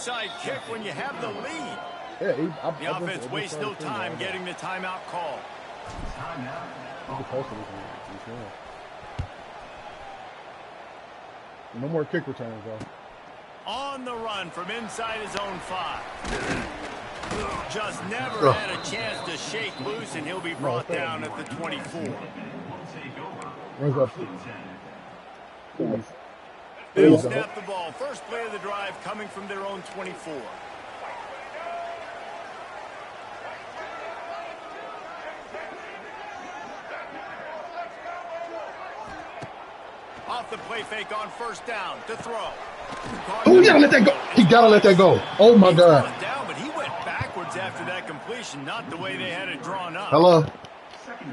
onside kick when you have the lead. Yeah, the offense wastes no time getting the timeout call. No more kick returns, though. On the run from inside his own 5. Just never had a chance to shake loose, and he'll be brought down at the 24. Runs up. They'll snap the ball. First play of the drive coming from their own 24. Off the play fake on first down to throw. Oh, he gotta let that go. He gotta let that go. Oh my God. Down, but he went backwards after that completion, not the way they had it drawn up. Hello.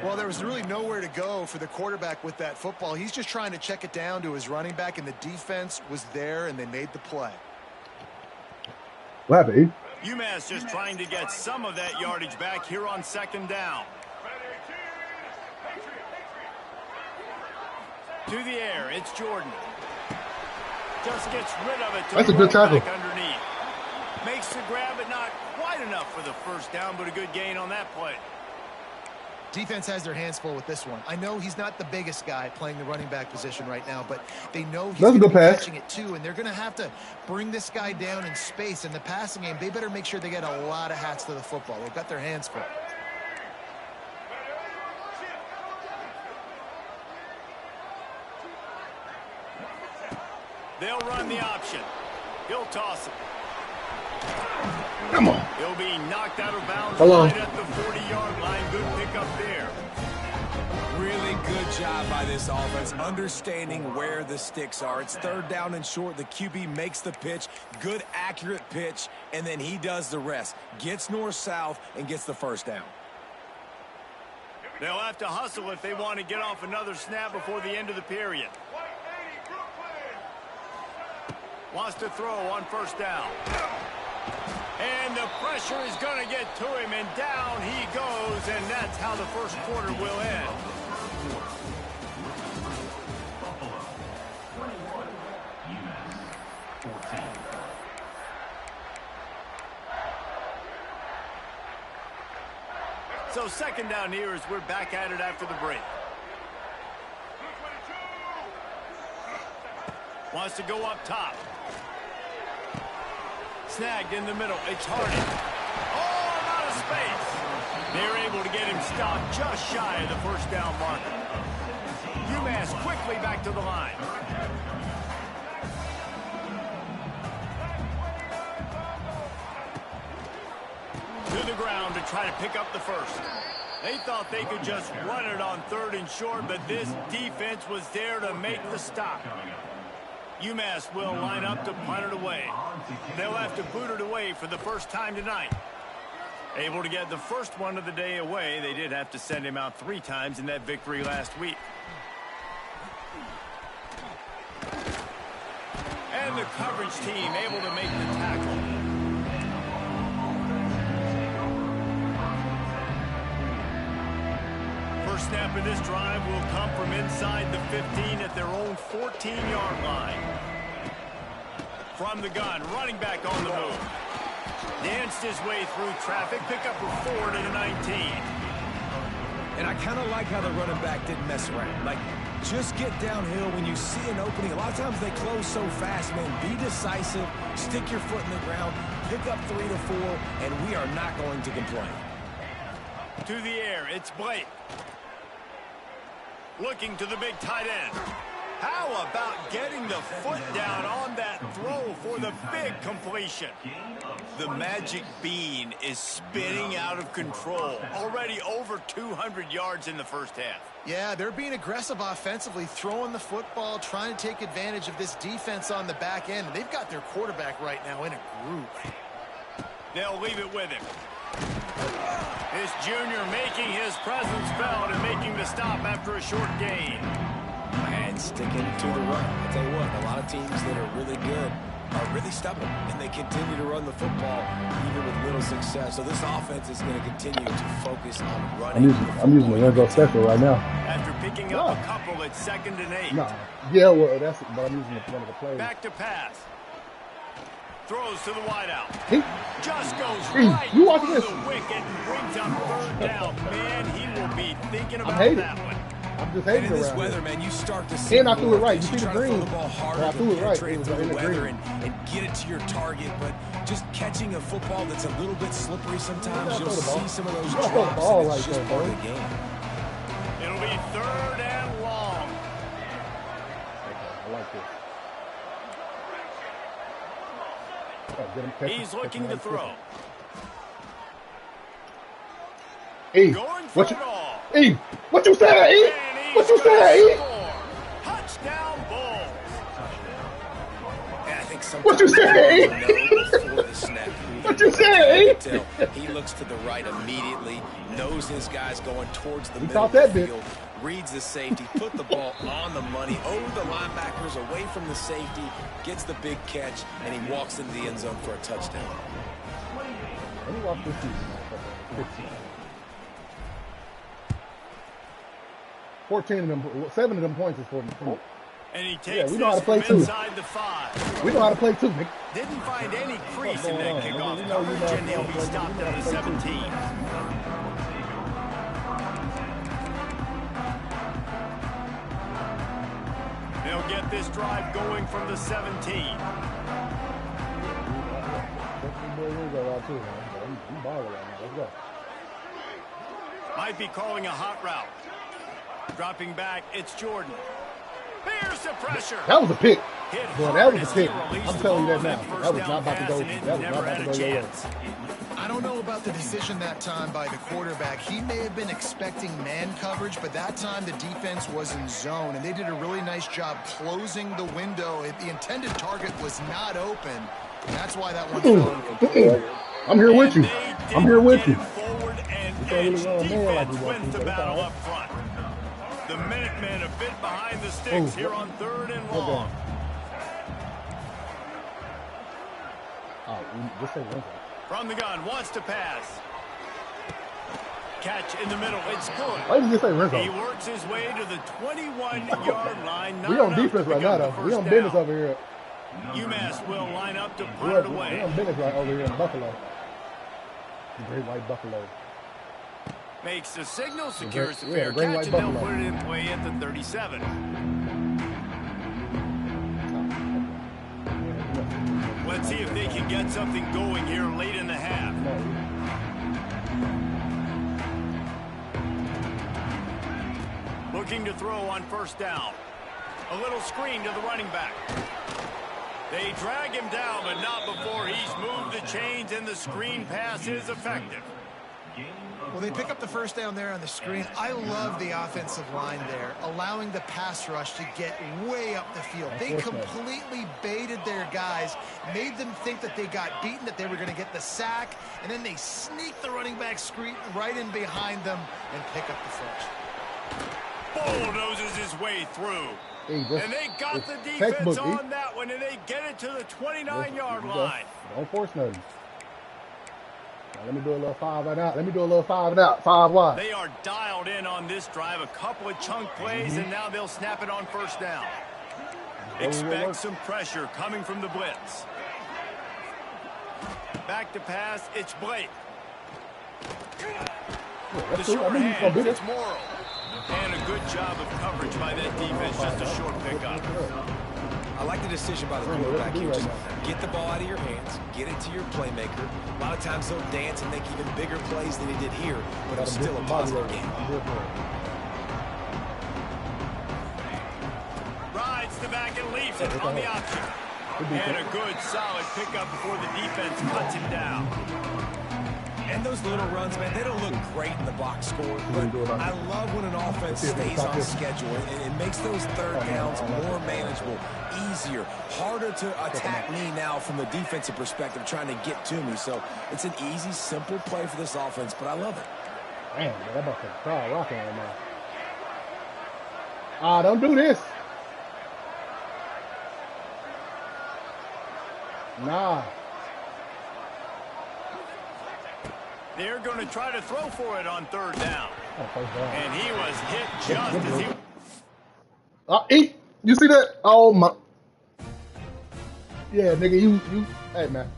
Well, there was really nowhere to go for the quarterback with that football. He's just trying to check it down to his running back, and the defense was there, and they made the play. What happened? UMass just trying to get some of that yardage back here on second down. To the air, it's Jordan. Just gets rid of it. That's a good tackle. Underneath. Makes the grab, but not quite enough for the first down, but a good gain on that play. Defense has their hands full with this one. I know he's not the biggest guy playing the running back position right now, but they know he's going to be catching it too, and they're going to have to bring this guy down in space. In the passing game, they better make sure they get a lot of hats to the football. They've got their hands full. They'll run the option. He'll toss it. Come on. He'll be knocked out of bounds right at the 40-yard line. Good pickup there. Really good job by this offense, understanding where the sticks are. It's third down and short. The QB makes the pitch. Good, accurate pitch, and then he does the rest. Gets north-south and gets the first down. They'll have to hustle if they want to get off another snap before the end of the period. Wants to throw on first down. And the pressure is going to get to him, and down he goes, and that's how the first quarter will end. So second down here as we're back at it after the break. Wants to go up top. Snagged in the middle. It's Harding. Oh, out of space. They're able to get him stopped just shy of the first down marker. UMass quickly back to the line. To the ground to try to pick up the first. They thought they could just run it on third and short, but this defense was there to make the stop. UMass will line up to punt it away. They'll have to boot it away for the first time tonight. Able to get the first one of the day away. They did have to send him out 3 times in that victory last week. And the coverage team able to make the tackle. First snap of this drive will come from inside the 15 at their own 14-yard line. From the gun, running back on the move. Danced his way through traffic, pick up a 4 to the 19. And I kind of like how the running back didn't mess around. Like, just get downhill when you see an opening. A lot of times they close so fast, man. Be decisive, stick your foot in the ground, pick up 3 to 4, and we are not going to complain. To the air, it's Blake. Looking to the big tight end. How about getting the foot down on that throw for the big completion? The magic bean is spinning out of control. Already over 200 yards in the first half. Yeah, they're being aggressive offensively, throwing the football, trying to take advantage of this defense on the back end. They've got their quarterback right now in a group. They'll leave it with him. This junior making his presence felt and making the stop after a short gain. And sticking to the run. I tell you what, a lot of teams that are really good are really stubborn, and they continue to run the football even with little success. So this offense is going to continue to focus on running. I'm using the Renzo special right now. After picking up a couple at 2nd and 8. No. Yeah, well, that's it, but I'm using one of the plays. Back to pass. throws to the wideout. He, Just goes he, right you watch through this. the wicket and brings up third down. Man, he will be thinking about hating. that one. I'm just And hating in this around weather, here. man, you start to see And I threw it right. You You see the try to throw green. the ball harder I to threw it right. penetrate It was through in the the weather green. and get it to your target. But just catching a football that's a little bit slippery sometimes, you'll see some of those You gotta throw the drops, ball and right it's just there, part bro. of the game. It'll be third and long. I like this. Get him, catch He's him, looking catch to him. throw. E, Going for what it you, all. E, what you say, E? And What he's you gonna say, E? score. Touchdown, Bulls. And I think sometimes What you say? you know before the snap. What you say? Tell he looks to the right immediately, knows his guy's going towards the middle caught of the that bit. field, reads the safety, put the ball on the money, over the linebackers, away from the safety, gets the big catch, and he walks into the end zone for a touchdown. Let me watch this season. 15. 14 of them, 7 of them points is for me. And he Yeah, takes we know how to this play from too. inside the 5. We know how to play too, Nick. Didn't find any crease in going that on? kickoff You know coverage, and he'll be how to stopped play. at the 17. They'll get this drive going from the 17. Might be calling a hot route. Dropping back, it's Jordan. Here's the pressure. That was a pick. Hit Boy, hard that was a as pick. he released I'm the telling you ball that on now. first That was down not about to pass, go. and it That was never not had about a to go your way. chance. I don't know about the decision that time by the quarterback. He may have been expecting man coverage, but that time the defense was in zone, and they did a really nice job closing the window. The intended target was not open. That's why that one fell incomplete. I'm here with you. I'm here with you. Forward and can't edge really run man like defense we want wins to, the but it's battle all up front. The Minutemen a bit behind the sticks here on third and long. Oh, just say one. From the gun, wants to pass. Catch in the middle, it's good. Why did you just say Renzo? He works his way to the 21-yard line. We on defense right now, though. We on business over here. UMass will line up to We punt it on away. business right over here in Buffalo. The Great White Buffalo. Makes the signal, secures the Yeah, fair Great catch, White and they'll Buffalo. put it in play at the 37. Let's see if they can get something going here late in the half. Looking to throw on first down. A little screen to the running back. They drag him down, but not before he's moved the chains, and the screen pass is effective. Well, they pick up the first down there on the screen. I love the offensive line there, allowing the pass rush to get way up the field. They completely baited their guys, made them think that they got beaten, that they were going to get the sack, and then they sneak the running back screen right in behind them and pick up the first. Bulldozes his way through. And they got the defense on that one, and they get it to the 29-yard line. Don't force nothing. Now, let me do a little 5 right out. Let me do a little 5 and out. 5 wide. They are dialed in on this drive. A couple of chunk plays, and now they'll snap it on first down. Expect some pressure coming from the blitz. Back to pass, it's Blake. The short hand, it's Morrill. And a good job of coverage by that defense, just a short pickup. I like the decision by the quarterback here. Just get the ball out of your hands, get it to your playmaker. A lot of times they'll dance and make even bigger plays than he did here, but it's still a positive game. Rides the back and leaves it on the option. And a good, solid pickup before the defense cuts him down. And those little runs, man, they don't look great in the box score, but I love when an offense stays on schedule, and it makes those third downs more manageable, easier, harder to attack me now from the defensive perspective, trying to get to me. So it's an easy, simple play for this offense, but I love it. Man, that about to start rocking right now. Don't do this. Nah. They're going to try to throw for it on third down. And he was hit just as he... You see that? Oh, my. Yeah, nigga, Hey, man.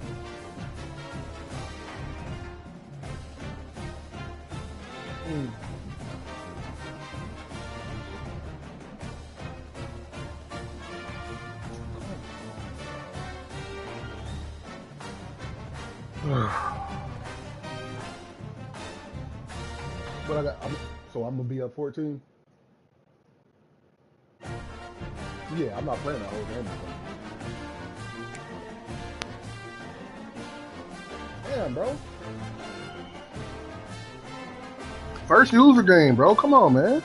But I got, so I'm gonna be up 14. Yeah, I'm not playing that whole game. Damn, bro. First user game, bro. Come on, man.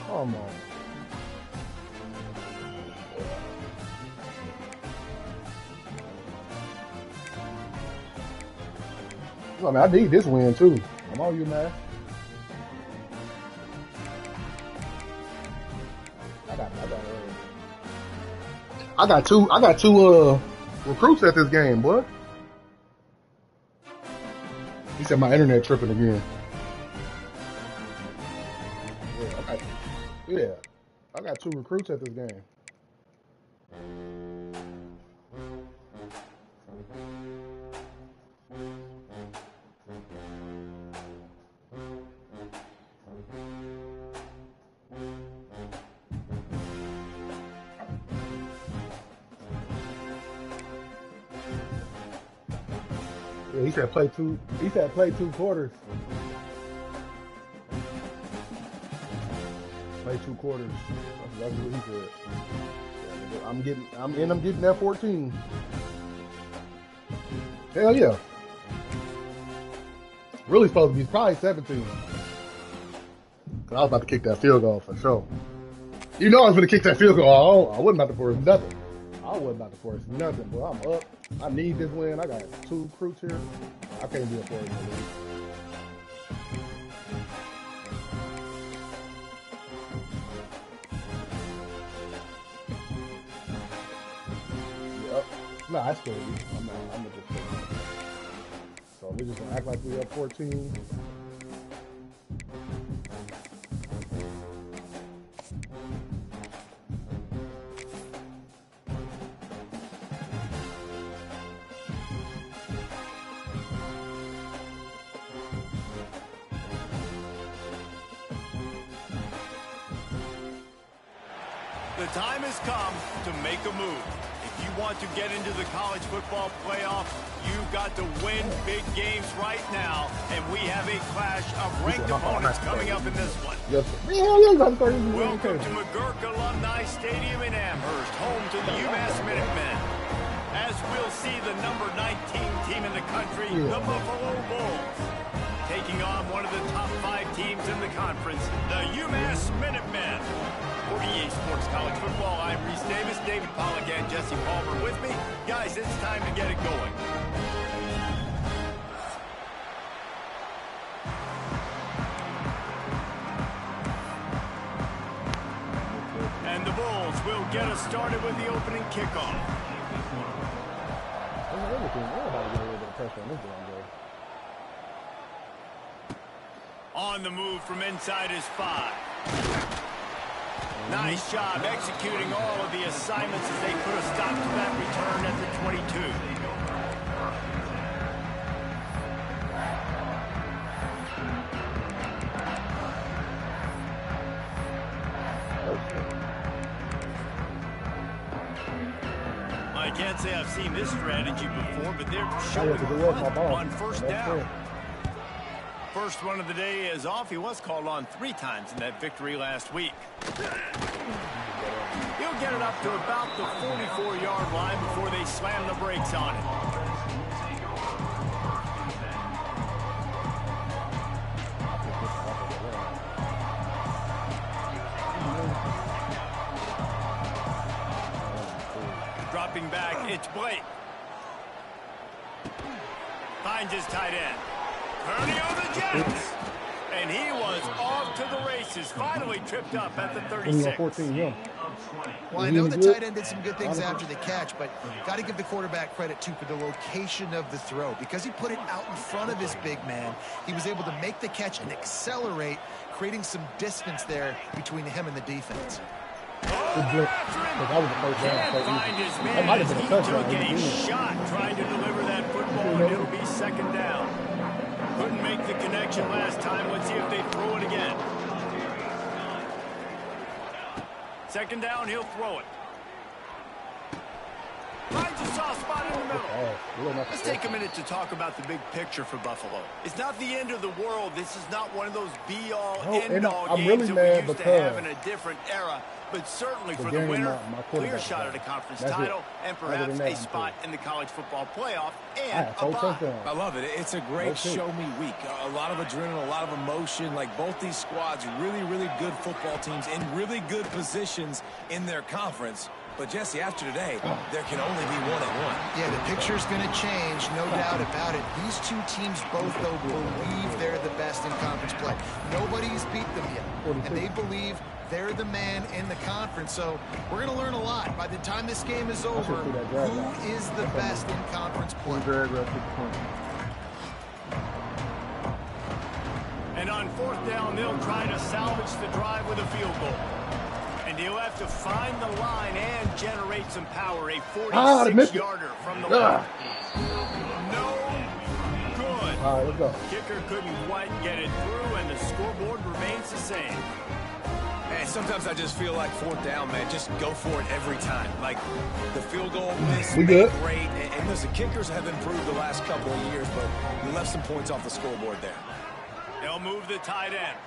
Come on. I mean, I need this win too. I'm on you, man. I got two recruits at this game, boy. He said my internet tripping again. Yeah, I got two recruits at this game. Yeah, he said play two. He said play 2 quarters. Play 2 quarters. That's what he said. I'm getting that 14. Hell yeah. Really supposed to be probably 17. I was about to kick that field goal for sure. You know I was going to kick that field goal. I wasn't about to force nothing. But I'm up. I need this win. I got 2 recruits here. I can't be a 40 minute lead. Yep. Nah, I still lead. I'm gonna just say that. So we're just gonna act like we up 14. The time has come to make a move. If you want to get into the college football playoff, you've got to win big games right now, and we have a clash of ranked opponents coming up in this one. Yes, sir. Welcome to McGurk Alumni Stadium in Amherst, home to the UMass Minutemen. As we'll see the number 19 team in the country, the Buffalo Bulls, taking on one of the top 5 teams in the conference, the UMass Minutemen. For EA Sports College Football, I'm Reese Davis, David Pollack, and Jesse Palmer with me. Guys, it's time to get it going. And the Bulls will get us started with the opening kickoff. On the move from inside his 5. Nice job executing all of the assignments as they put a stop to that return at the 22. I can't say I've seen this strategy before, but they're showing on first down. First one of the day is off. He was called on 3 times in that victory last week. He'll get it up to about the 44-yard line before they slam the brakes on it. Dropping back, it's Blake. Finds his tight end. Turning on the Jets. and he was off to the races. Finally tripped up at the 36. 14, yeah. Well, I know the tight end did some good things after the catch, but got to give the quarterback credit, too, for the location of the throw. Because he put it out in front of his big man, he was able to make the catch and accelerate, creating some distance there between him and the defense. That was the first down. Can't find his man as he took a shot trying to deliver that football, and it'll be second down. Couldn't make the connection last time. Let's see if they throw it again. Second down, he'll throw it. Finds a soft spot in the middle. Let's take a minute to talk about the big picture for Buffalo. It's not the end of the world. This is not one of those be-all, end-all games that we used to have in a different era. But certainly for the winner, clear shot at a conference title and perhaps a spot in the college football playoff and a bye. I love it. It's a great show-me week. A lot of adrenaline, a lot of emotion. Like both these squads, really, really good football teams in really good positions in their conference. But, Jesse, after today, there can only be one at one. Yeah, the picture's going to change, no doubt about it. These two teams both, though, believe they're the best in conference play. Nobody's beat them yet, and they believe they're the man in the conference. So we're going to learn a lot. By the time this game is over, who is the best in conference play? And on fourth down, they'll try to salvage the drive with a field goal. And he'll have to find the line and generate some power. A 46-yarder from the line. No good. All right, let's go. Kicker couldn't quite get it through, and the scoreboard remains the same. And sometimes I just feel like fourth down, man, just go for it every time. Like the field goal miss, great. And listen, kickers have improved the last couple of years, but you left some points off the scoreboard there. They'll move the tight end.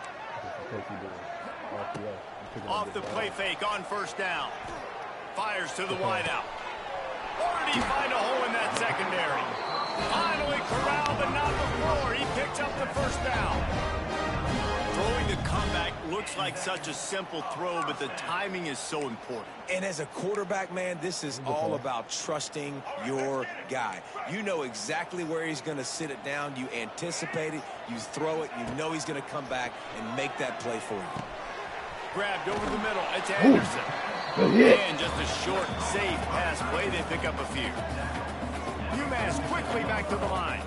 Off the play fake on first down. Fires to the wideout. Or did he find a hole in that secondary? Finally corralled, but not before. He picks up the first down. Throwing the comeback looks like such a simple throw, but the timing is so important. And as a quarterback, man, this is all about trusting your guy. You know exactly where he's going to sit it down. You anticipate it. You throw it. You know he's going to come back and make that play for you. Grabbed over the middle. It's Anderson. And just a short, safe pass play. They pick up a few. UMass quickly back to the line.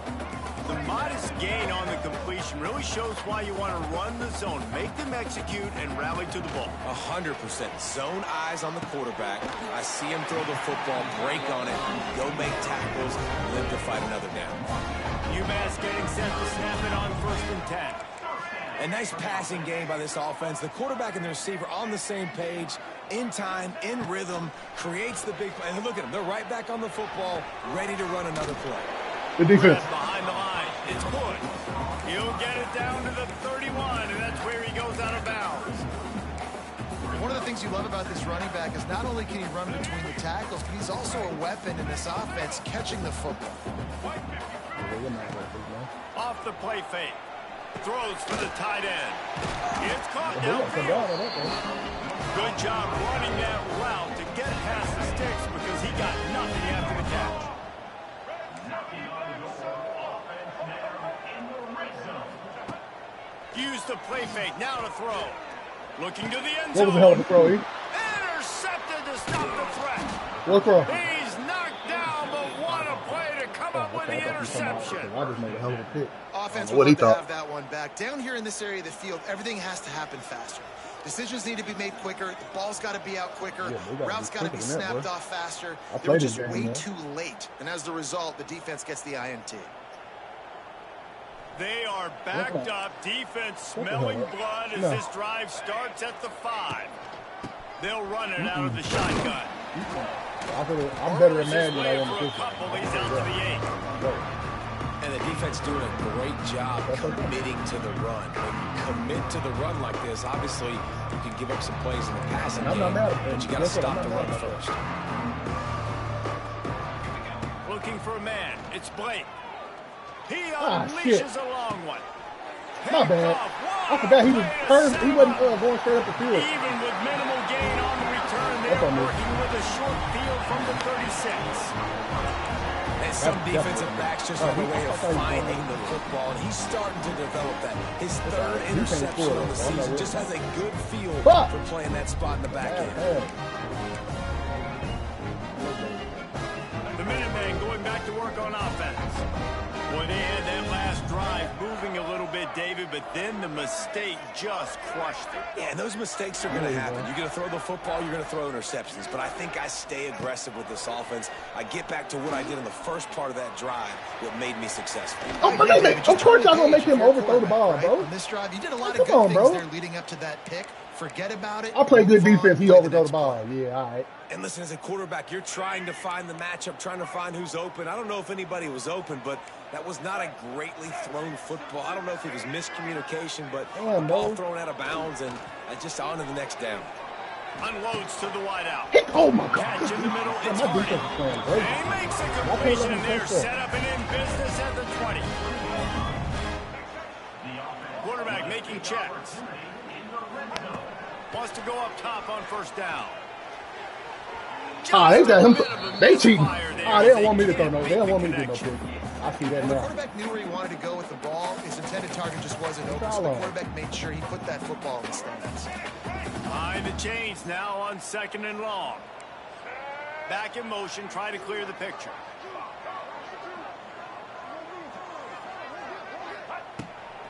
The modest gain on the completion really shows why you want to run the zone. Make them execute and rally to the ball. 100%. Zone eyes on the quarterback. I see him throw the football, break on it, go make tackles, live to fight another down. UMass getting set to snap it on 1st and 10. A nice passing game by this offense. The quarterback and the receiver on the same page, in time, in rhythm, creates the big play. And look at them. They're right back on the football, ready to run another play. Good defense. Behind the line. It's Wood. He'll get it down to the 31, and that's where he goes out of bounds. One of the things you love about this running back is not only can he run between the tackles, but he's also a weapon in this offense, catching the football. Off the play fake. Throws for the tight end. It's caught downfield. Good job running that route to get past the sticks because he got nothing after the catch. Use the play fake. Now to throw. Looking to the end zone. What was the hell of a throw? Intercepted to stop the threat. What throw? He's knocked down, but what a play to come up with the interception. I just made a hell of a pick. Offense would love to have that one back. Down here in this area of the field, everything has to happen faster. Decisions need to be made quicker. The ball's got to be out quicker. Routes got to be snapped off faster. They were just way too late. And as the result, the defense gets the INT. They are backed up. Defense smelling blood as this drive starts at the 5. They'll run it out of the shotgun. I'm better than Madden than I am for a couple. He's out to the 8. And the defense doing a great job committing to the run. When you commit to the run like this, obviously you can give up some plays in the passing game, but you got to stop the run first. Looking for a man. It's Blake. He unleashes a long one. My bad. I forgot he was turned. He wasn't going straight up the field. Even with minimal gain on the return, they're working with a short field from the 36. And some defensive backs just have a way of finding the football, and he's starting to develop that. His third interception of the season just has a good feel for playing that spot in the back end. The Minutemen going back to work on offense. Well, they had that last drive moving a little bit, David, but then the mistake just crushed it. Yeah, and those mistakes are going to happen. You're going to throw the football, you're going to throw interceptions. But I think I stay aggressive with this offense. I get back to what I did in the first part of that drive, what made me successful. Oh, but of course y'all going to make him overthrow the ball, bro. On this drive, you did a lot of good things there leading up to that pick. Forget about it. I'll play good defense. He overthrow the ball. Yeah, all right. And listen, as a quarterback, you're trying to find the matchup, trying to find who's open. I don't know if anybody was open, but that was not a greatly thrown football. I don't know if it was miscommunication, but ball thrown out of bounds and just on to the next down. Unloads to the wideout. Oh, my God. Catch in the middle. It's Hardy. And he makes a completion, and they're set up and in business at the 20. Quarterback making checks. Wants to go up top on first down. They got him. They cheating. They don't want me to throw no. They don't want me to do no pick. I see that now. The now. quarterback knew where he wanted to go with the ball. His intended target just wasn't open, so the quarterback made sure he put that football in the stands. Behind the chains now on 2nd and long. Back in motion, try to clear the picture.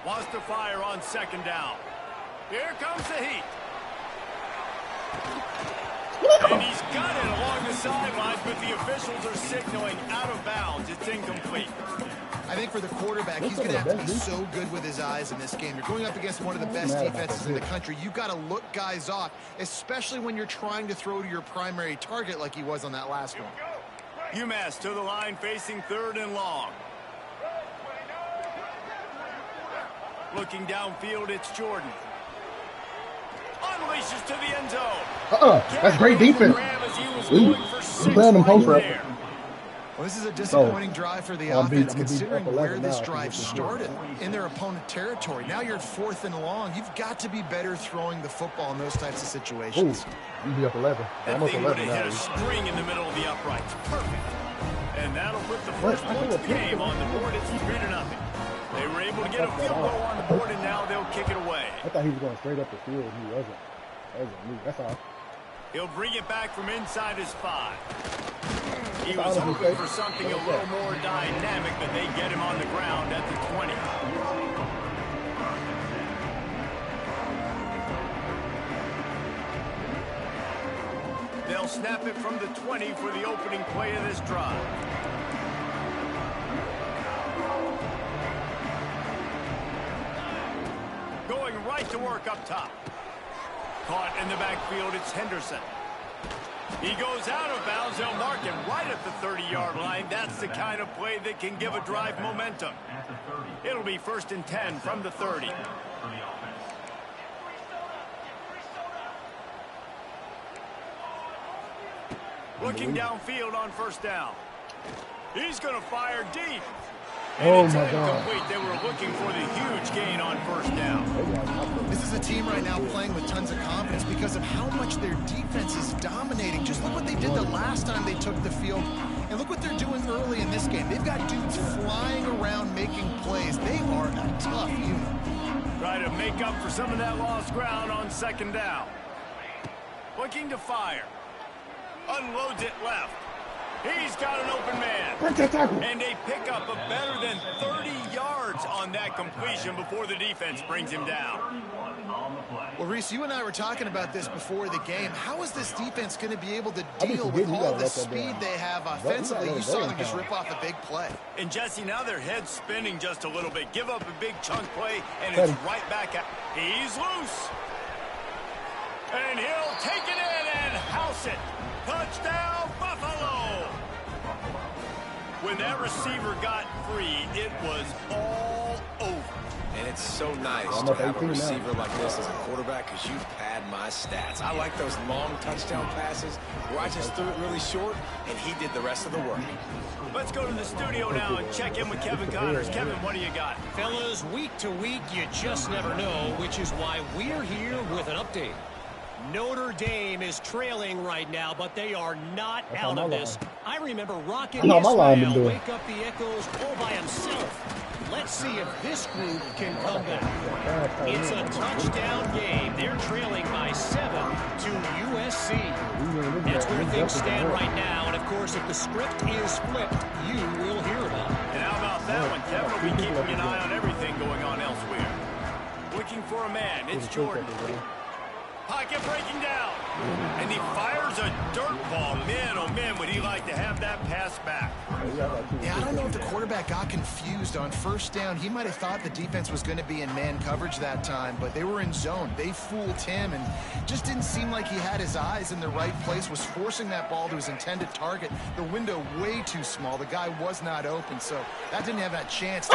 Wants to fire on 2nd down. Here comes the heat. And he's got it along the sidelines, but the officials are signaling out of bounds. It's incomplete. I think for the quarterback, he's going to have to be so good with his eyes in this game. You're going up against one of the best defenses in the country. You've got to look guys off, especially when you're trying to throw to your primary target like he was on that last one. UMass to the line facing 3rd and long. Looking downfield, it's Jordan. Unleashes to the end zone. That's great defense. We playing them post rep. Well, this is a disappointing drive for the offense, considering where this drive started in their opponent territory. Now you're at 4th and long. You've got to be better throwing the football in those types of situations. You be up 11. That thing would have hit a string in the middle of the uprights. Perfect. And that'll put the first points of the game on the board. It's 3-0. They were able to get a field goal on the board, and now they'll kick it away. I thought he was going straight up the field. He wasn't. That's all. He'll bring it back from inside his 5. He was hoping for something a little more dynamic, but they get him on the ground at the 20. They'll snap it from the 20 for the opening play of this drive. Going right to work up top. Caught in the backfield, it's Henderson. He goes out of bounds. They'll mark him right at the 30-yard line. That's the kind of play that can give a drive momentum. It'll be 1st and 10 from the 30. Looking downfield on 1st down. He's going to fire deep. And it's incomplete. They were looking for the huge gain on 1st down. This is a team right now playing with tons of confidence because of how much their defense is dominating. Just look what they did the last time they took the field, and look what they're doing early in this game. They've got dudes flying around making plays. They are a tough unit. Try to make up for some of that lost ground on 2nd down. Looking to fire. Unloads it left. He's got an open man. And they pick up a better than 30 yards on that completion before the defense brings him down. Well, Reese, you and I were talking about this before the game. How is this defense going to be able to deal with all the speed they have offensively? You saw them just rip off a big play. And, Jesse, now their head's spinning just a little bit. Give up a big chunk play, and it's right back out. He's loose. And he'll take it in and house it. Touchdown, Buffalo! When that receiver got free, it was all over. And it's so nice to have a receiver like this as a quarterback because you pad my stats. I like those long touchdown passes where I just threw it really short, and he did the rest of the work. Let's go to the studio now and check in with Kevin Connors. Kevin, what do you got? Fellas, week to week, you just never know, which is why we're here with an update. Notre Dame is trailing right now, but they are not out of this. I remember Rocket Israel wake up the echoes all by himself. Let's see if this group can come back. It's a touchdown game. They're trailing by 7 to USC. That's where things stand right now. And, of course, if the script is flipped, you will hear about it. And how about that one? Kevin will be keeping an eye on everything going on elsewhere. Looking for a man. It's Jordan. Pocket breaking down. And he fires a dirt ball. Man, oh man, would he like to have that pass back. Yeah, I don't know if the quarterback got confused on first down. He might have thought the defense was going to be in man coverage that time, but they were in zone. They fooled him and just didn't seem like he had his eyes in the right place, was forcing that ball to his intended target. The window way too small. The guy was not open, so that didn't have that chance.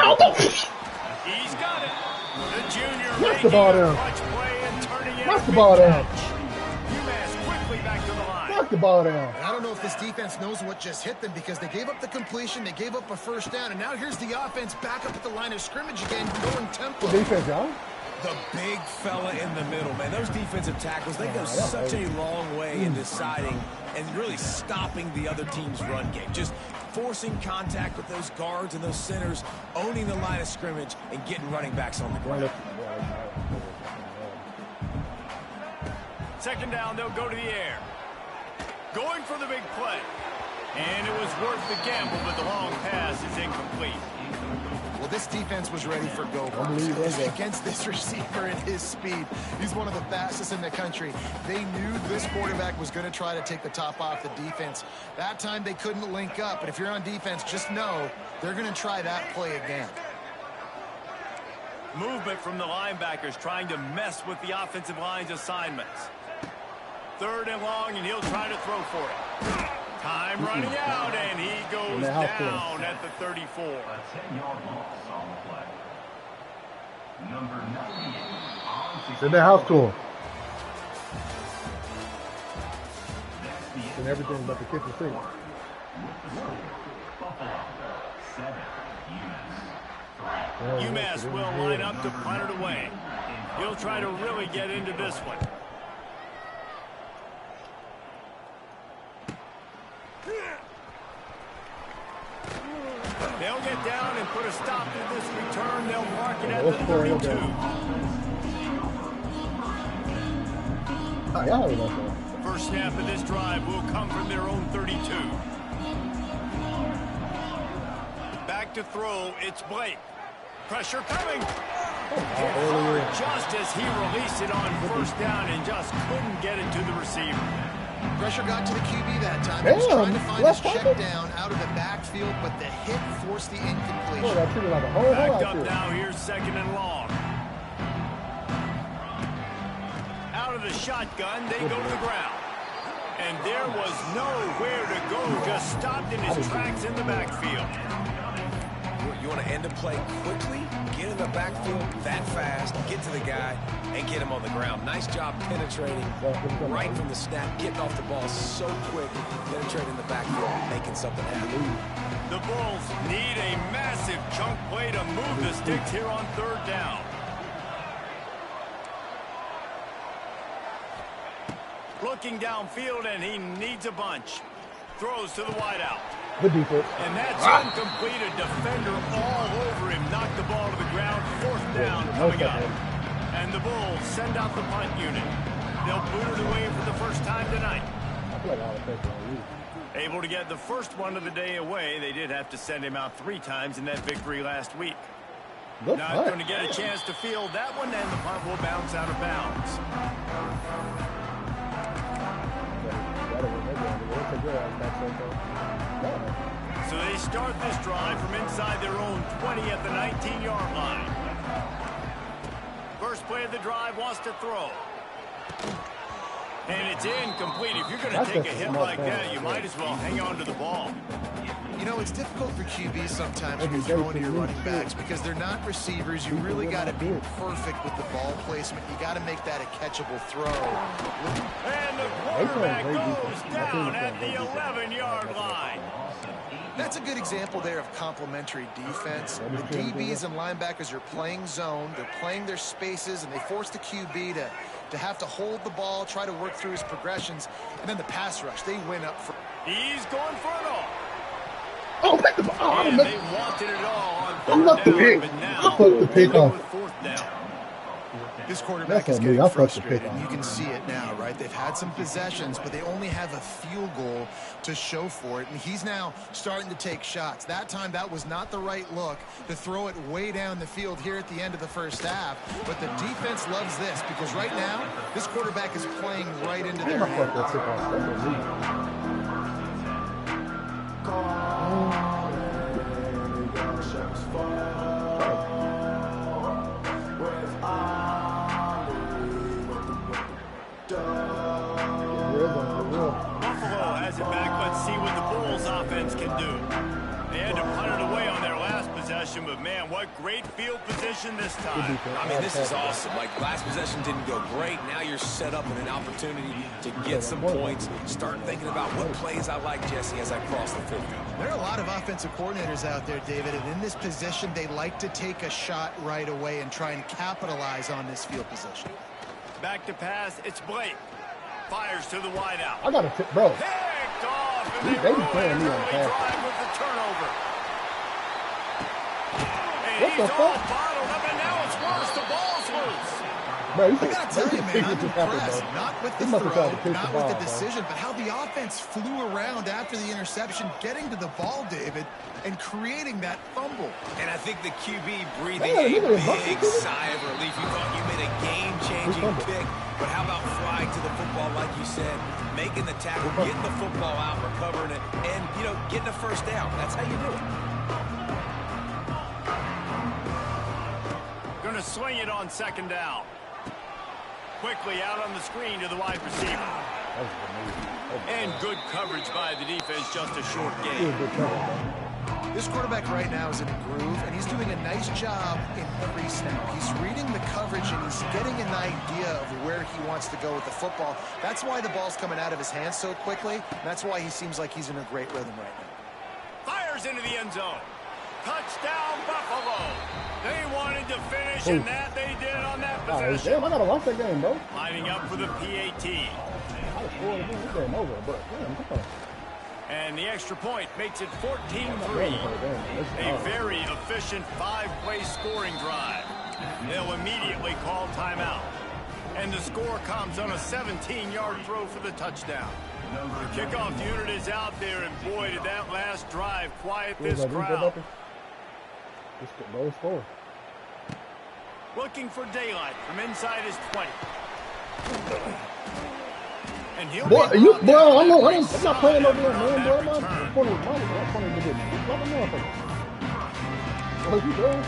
He's got it. The junior making a clutch play and turning it. The ball down. UMass quickly back to the line. Knock the ball down. And I don't know if this defense knows what just hit them because they gave up the completion, they gave up a first down, and now here's the offense back up at the line of scrimmage again, going tempo. The defense, y'all. The big fella in the middle, man. Those defensive tackles, they go such a long way in deciding and really stopping the other team's run game. Just forcing contact with those guards and those centers, owning the line of scrimmage, and getting running backs on the ground. Second down, they'll go to the air. Going for the big play. And it was worth the gamble, but the long pass is incomplete. Well, this defense was ready for go against this receiver and his speed. He's one of the fastest in the country. They knew this quarterback was going to try to take the top off the defense. That time they couldn't link up, but if you're on defense, just know they're going to try that play again. Movement from the linebackers trying to mess with the offensive line's assignments. Third and long, and he'll try to throw for it. Time running out, and he goes down at the 34. A 10-yard loss on the play. Number 98. Send that house to him. And everything but the kitchen sink. UMass will line up to punt it away. He'll try to really get into this one. They'll get down and put a stop to this return. They'll mark it at the 32. First snap of this drive will come from their own 32. Back to throw. It's Blake. Pressure coming. Just as he released it on first down and just couldn't get it to the receiver. Pressure got to the QB that time. He was trying to find his check down out of the backfield, but the hit forced the incompletion. Backed up now. Here's second and long. Out of the shotgun, they go to the ground. And there was nowhere to go. Just stopped in his tracks in the backfield. You want to end a play quickly, get in the backfield that fast, get to the guy, and get him on the ground. Nice job penetrating right from the snap, getting off the ball so quick, penetrating the backfield, making something happen. The Bulls need a massive chunk play to move the sticks here on third down. Looking downfield, and he needs a bunch. Throws to the wideout. Good defense. And that's incomplete. A defender all over him. Knocked the ball to the ground. Fourth down coming up. And the Bulls send out the punt unit. They'll boot it away for the first time tonight. Able to get the first one of the day away. They did have to send him out 3 times in that victory last week. Not going to get a chance to field that one, and the punt will bounce out of bounds. So they start this drive from inside their own 20 at the 19-yard line. First play of the drive, wants to throw. And it's incomplete. If you're going to take a hit like that, you might as well hang on to the ball. You know, it's difficult for QBs sometimes when you're throwing to your running backs because they're not receivers. You really got to be perfect with the ball placement. You got to make that a catchable throw. And the quarterback goes down at the 11-yard line. That's a good example there of complementary defense. The DBs and linebackers are playing zone. They're playing their spaces, and they force the QB to have to hold the ball, try to work through his progressions. And then the pass rush, they win up for. He's going for it all. Oh, pick the ball. Oh, And they wanted it all on I love the third pick. down, but I now fucked the pick only off. with fourth down. This quarterback That's is on me. getting I fucked the pick frustrated. off. You can see it now, right? They've had some possessions, but they only have a field goal to show for it. And he's now starting to take shots. That time, that was not the right look to throw it way down the field here at the end of the first half. But the defense loves this because right now, this quarterback is playing right into their Damn, I fucked that hand. pick off. That's on me. Buffalo has it back. Let's see what the Bulls offense can do. They had to punt it away on their last possession, but man, what great field position this time. I mean, this is awesome. Like, last possession didn't go great. Now you're set up in an opportunity to get some points. Start thinking about what plays I like, Jesse, as I cross the 50. There are a lot of offensive coordinators out there, David, and in this position, they like to take a shot right away and try and capitalize on this field position. Back to pass. It's Blake. Fires to the wideout. I got to tip, bro. Picked off, and They be ruin playing an me on early pass. drive with the turnover. And What the he's all fuck? bottled up, and now it's worse. The ball's loose. Bro, I gotta tell you, man, I'm impressed. Not with the He must have tried to throw, pitch not the ball, with the bro. decision, but how the offense flew around after the interception, getting to the ball, David, and creating that fumble. And I think the QB breathing Hey, a look at this big bucket. sigh of relief. You thought you made a game-changing Good fumble. pick, but how about flying to the football, like you said, making the tackle, getting the football out, recovering it, and, you know, getting a first down. That's how you do it. Going to swing it on second down. Quickly out on the screen to the wide receiver. And good coverage by the defense, just a short gain. This quarterback right now is in a groove, and he's doing a nice job in pre-snap. He's reading the coverage, and he's getting an idea of where he wants to go with the football. That's why the ball's coming out of his hands so quickly. That's why he seems like he's in a great rhythm right now. Fires into the end zone. Touchdown, Buffalo. They wanted to finish, and that they did on that Oh, possession. damn, I got to watch that game, bro. Lining up for the PAT. I was scoring again. This game over, but damn, come on. And the extra point makes it 14-3. A very efficient five-play scoring drive. They'll immediately call timeout. And the score comes on a 17-yard throw for the touchdown. The kickoff unit is out there, and boy, did that last drive quiet this crowd. Low score. Looking for daylight from inside his 20. And he'll Boy, be you, brought boy, down I'm every not playing over there, side man, on boy. that I'm return. 20 money. I'm 20 to get me. What the motherfucker? What you doing?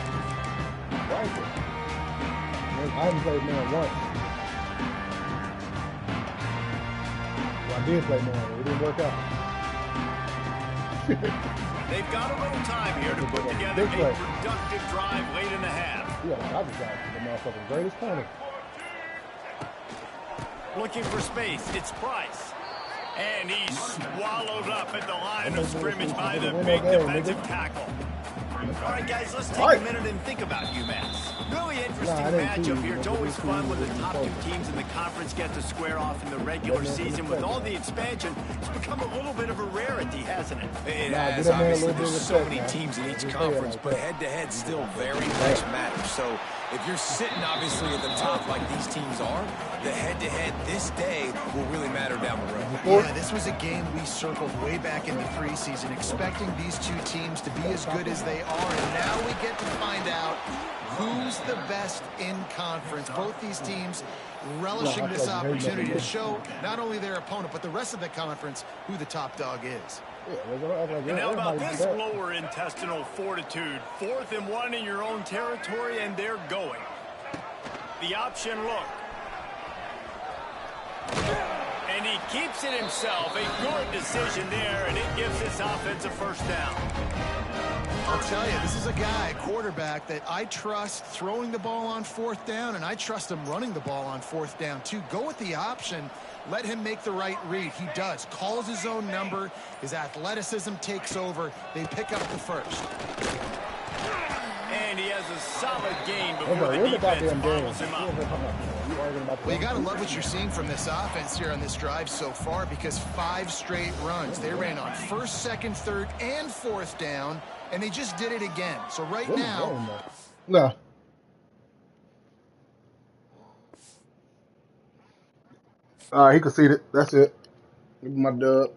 Right there. I haven't played man once. Well, I did play man. It didn't work out. They've got a little time here to put together a productive drive late in the half. Yeah, I just got the motherfucking greatest corner. Looking for space, it's Price. And he's swallowed up at the line of scrimmage by the big defensive tackle. All right, guys, let's take a minute and think about UMass. Really interesting matchup here. It's always fun when the top two teams in the conference get to square off in the regular season. With all the expansion, it's become a little bit of a rarity, hasn't it? It has, obviously. There's so many teams in each conference, but head-to-head still very much matters. So if you're sitting, obviously, at the top like these teams are, the head-to-head this day will really matter down the road. Yeah, this was a game we circled way back in the preseason, expecting these two teams to be as good as they are, and now we get to find out who's the best in conference. Both these teams relishing this opportunity to show not only their opponent, but the rest of the conference who the top dog is. And how about this lower intestinal fortitude? 4th and 1 in your own territory, and they're going. The option look. And And he keeps it himself. A good decision there, and it gives this offense a first down. I'll tell you, this is a guy, quarterback, that I trust throwing the ball on fourth down, and I trust him running the ball on fourth down, too. Go with the option. Let him make the right read. He does. Calls his own number. His athleticism takes over. They pick up the first. And he has a solid gain before the defense follows him up. Well, you got to love what you're seeing from this offense here on this drive so far, because 5 straight runs. They ran on first, second, third, and fourth down, and they just did it again. So right now... No. All right, he conceded. That's it. Give me my dub.